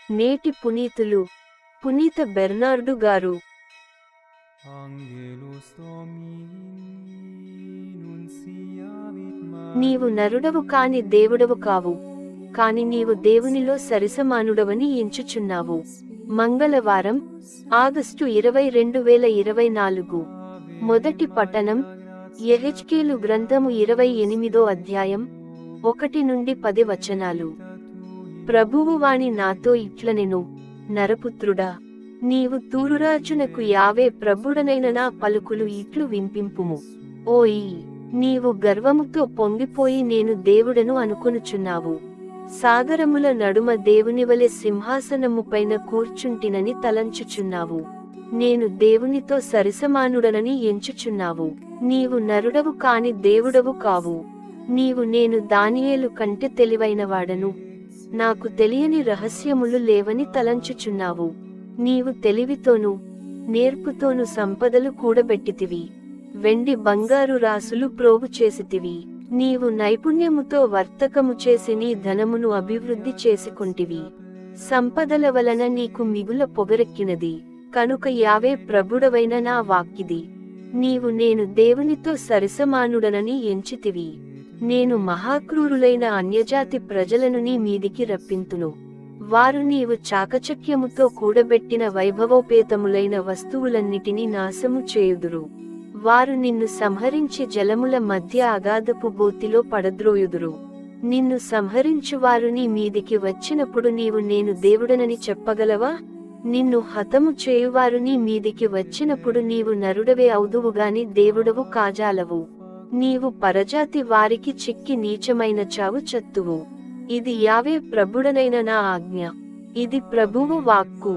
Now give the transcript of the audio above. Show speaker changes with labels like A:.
A: నేటి పునీతులు పునీత బెర్నార్డు గారు. నీవు నరుడవు కాని దేవుడవు కావు, కాని నీవు దేవునిలో సరిసమానుడవని ఎంచుచున్నావు. మంగళవారం, ఆగస్టు 20, 2024. మొదటి పఠనం యెహెజ్కేలు గ్రంథము 28వ అధ్యాయం 1 నుండి 10 వచనాలు. ప్రభువు వాణి నాతో ఇట్లనెను, నరపుత్రుడా, నీవు తూరురాజునకు యావే ప్రభుడనైన నా పలుకులు ఇట్లు వినిపింపుము. ఓయి, నీవు గర్వముతో పొంగిపోయి నేను దేవుడను అనుకొనుచున్నావు. సాగరముల నడుమ దేవునివలె సింహాసనముపైన కూర్చుంటినని తలంచుచున్నావు. నేను దేవునితో సరిసమానుడనని ఎంచుచున్నావు. నీవు నరుడవు కాని దేవుడవు కావు. నేను దానియేలు కంటే తెలివైనవాడను, నాకు తెలియని రహస్యములు లేవని తలంచుచున్నావు. నీవు తెలివితోనూ నేర్పుతోనూ సంపదలు కూడబెట్టితివి, వెండి బంగారు రాసులు ప్రోగు చేసితివి. నీవు నైపుణ్యముతో వర్తకము చేసి నీ ధనమును అభివృద్ధి చేసుకొంటివి. సంపదల వలన నీకు మిగుల పొగరెక్కినది, కనుక యావే ప్రభుడవైన నా వాక్కిది. నేను దేవునితో సరిసమానుడనని ఎంచితివి. నేను మహాక్రూరులైన అన్యజాతి ప్రజలను నీ మీదికి రప్పింతును. వారు నీవు చాకచక్యముతో కూడబెట్టిన వైభవోపేతములైన వస్తువులన్నిటినీ నాశము చేయుదురు. వారు నిన్ను సంహరించి జలముల మధ్య అగాధపు గోతిలో పడద్రోయుదురు. నిన్ను సంహరించువారు నీ మీదికి వచ్చినప్పుడు నీవు నేను దేవుడనని చెప్పగలవా? నిన్ను హతము చేయువారు నీ మీదికి వచ్చినప్పుడు నీవు నరుడవే అవుదువుగాని దేవుడవు కాజాలవు. నీవు పరజాతి వారికి చిక్కి నీచమైన చావు చత్తువు. ఇది యావే ప్రభుడనైన నా ఆజ్ఞ. ఇది ప్రభువు వాక్కు.